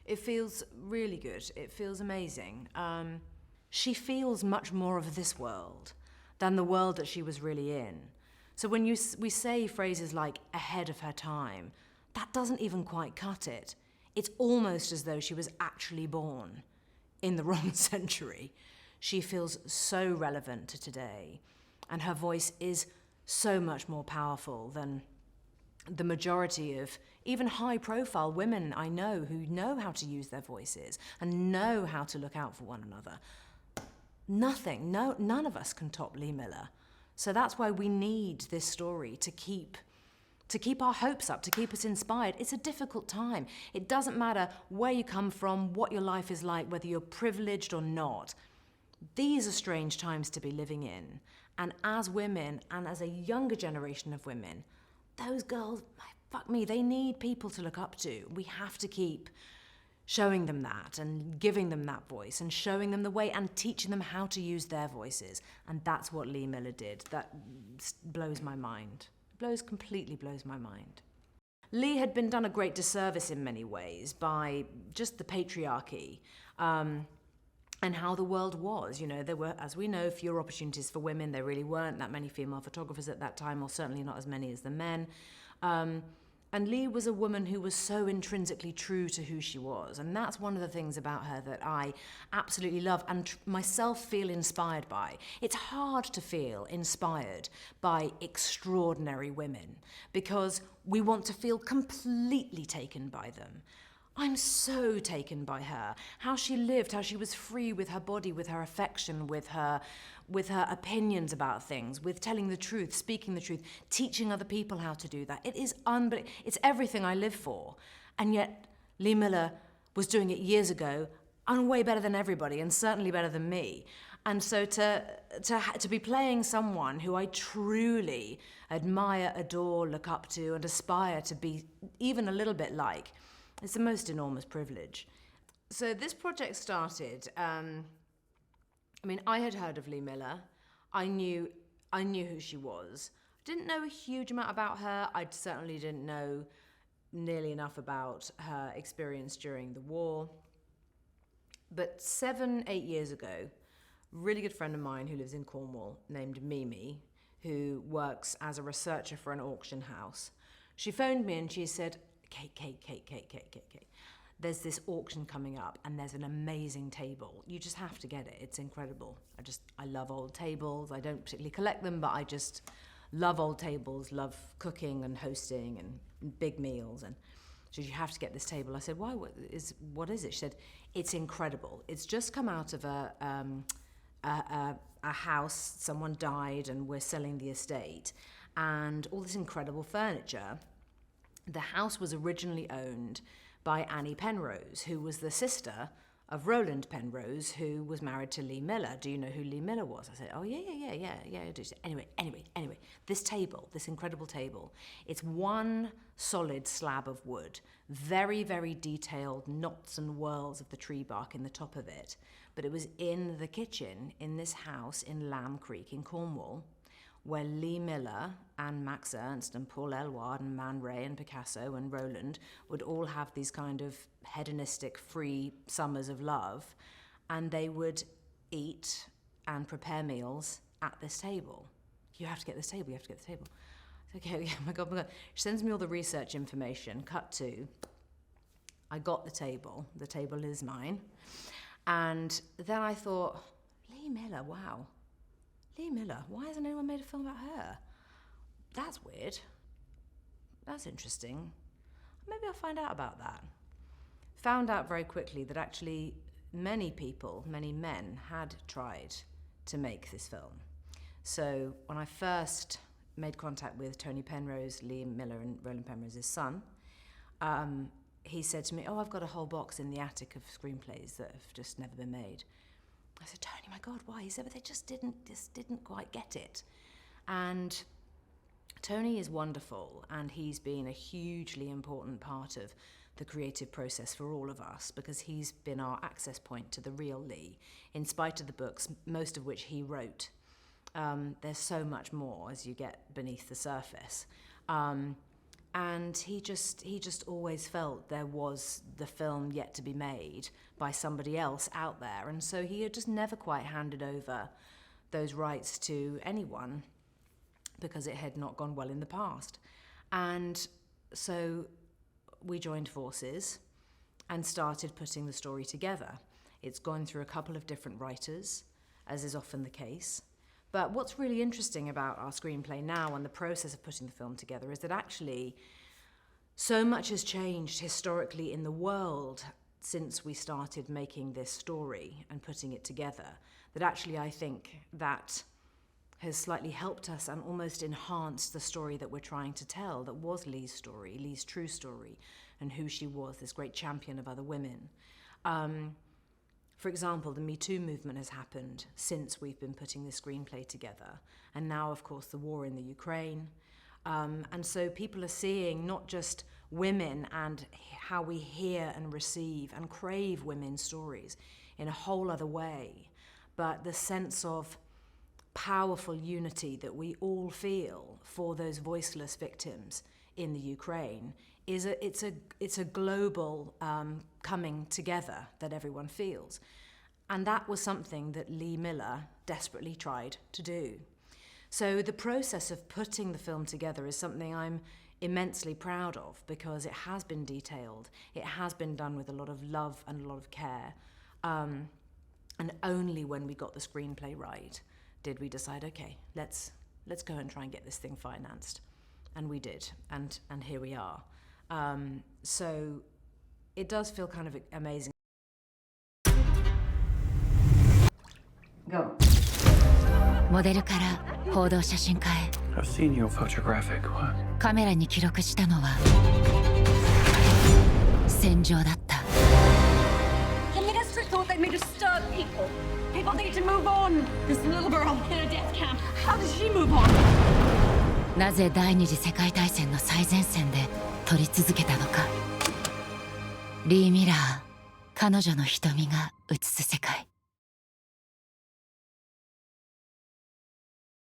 It feels really good. It feels amazing. She feels much more of this world than the world that she was really in. So when we say phrases like ahead of her time, that doesn't even quite cut it. It's almost as though she was actually born in the wrong century. She feels so relevant to today, and her voice is so much more powerful than the majority of even high-profile women I know who know how to use their voices and know how to look out for one another. None of us can top Lee Miller. So that's why we need this story to keep our hopes up, to keep us inspired. It's a difficult time. It doesn't matter where you come from, what your life is like, whether you're privileged or not. These are strange times to be living in. And as women, and as a younger generation of women, those girls, fuck me, they need people to look up to. We have to keep showing them that and giving them that voice and showing them the way and teaching them how to use their voices. And that's what Lee Miller did. That blows my mind. Completely blows my mind. Lee had been done a great disservice in many ways by just the patriarchy and how the world was. You know, there were, as we know, fewer opportunities for women. There really weren't that many female photographers at that time, or certainly not as many as the men. And Lee was a woman who was so intrinsically true to who she was. And that's one of the things about her that I absolutely love and myself feel inspired by. It's hard to feel inspired by extraordinary women because we want to feel completely taken by them. I'm so taken by her, how she lived, how she was free with her body, with her affection, with her opinions about things, with telling the truth, speaking the truth, teaching other people how to do that. It is unbelievable. It's everything I live for. And yet Lee Miller was doing it years ago and way better than everybody and certainly better than me. And so to be playing someone who I truly admire, adore, look up to and aspire to be even a little bit like, it's the most enormous privilege. So this project started, I had heard of Lee Miller. I knew who she was. I didn't know a huge amount about her. I certainly didn't know nearly enough about her experience during the war. But 7-8 years ago, a really good friend of mine who lives in Cornwall named Mimi, who works as a researcher for an auction house, she phoned me and she said, Kate, there's this auction coming up and there's an amazing table. You just have to get it. It's incredible. I love old tables. I don't particularly collect them, but I just love old tables, love cooking and hosting and big meals. And she said, you have to get this table. I said, why? What is it? She said, it's incredible. It's just come out of a house. Someone died and we're selling the estate. And all this incredible furniture. The house was originally owned by Annie Penrose, who was the sister of Roland Penrose, who was married to Lee Miller. Do you know who Lee Miller was? I said, oh, yeah, I do. Anyway, this table, this incredible table, it's one solid slab of wood, very, very detailed knots and whorls of the tree bark in the top of it. But it was in the kitchen in this house in Lamb Creek in Cornwall, where Lee Miller and Max Ernst and Paul Eluard and Man Ray and Picasso and Roland would all have these kind of hedonistic, free summers of love, and they would eat and prepare meals at this table. You have to get this table, you have to get the table. Okay, oh my God. She sends me all the research information, cut to, I got the table is mine. And then I thought, Lee Miller, wow. Lee Miller, why hasn't anyone made a film about her? That's weird. That's interesting. Maybe I'll find out about that. Found out very quickly that actually many people, many men, had tried to make this film. So when I first made contact with Tony Penrose, Lee Miller and Roland Penrose's son, he said to me, oh, I've got a whole box in the attic of screenplays that have just never been made. I said, Tony, my God, why? He said, but they just didn't quite get it. And Tony is wonderful, and he's been a hugely important part of the creative process for all of us, because he's been our access point to the real Lee, in spite of the books, most of which he wrote. There's so much more as you get beneath the surface. And he just always felt there was the film yet to be made by somebody else out there. And so he had just never quite handed over those rights to anyone because it had not gone well in the past. And so we joined forces and started putting the story together. It's gone through a couple of different writers, as is often the case. But what's really interesting about our screenplay now and the process of putting the film together is that actually so much has changed historically in the world since we started making this story and putting it together, that actually I think that has slightly helped us and almost enhanced the story that we're trying to tell, that was Lee's story, Lee's true story, and who she was, this great champion of other women. For example, the Me Too movement has happened since we've been putting this screenplay together. And now, of course, the war in the Ukraine. And so people are seeing not just women and how we hear and receive and crave women's stories in a whole other way, but the sense of powerful unity that we all feel for those voiceless victims in the Ukraine it's a global coming together that everyone feels. And that was something that Lee Miller desperately tried to do. So the process of putting the film together is something I'm immensely proud of because it has been detailed, it has been done with a lot of love and a lot of care. And only when we got the screenplay right did we decide, okay, let's go and try and get this thing financed. And we did, and here we are. So it does feel kind of amazing. Go. モデルから報道写真家へ I've seen your photographic work. カメラに記録したのは戦場だった。 The ministry thought they may disturb people. People need to move on. This little girl in a death camp. How does she move on? なぜ第二次世界大戦の最前線で撮り続けたのか。リー・ミラー、彼女の瞳が映す世界。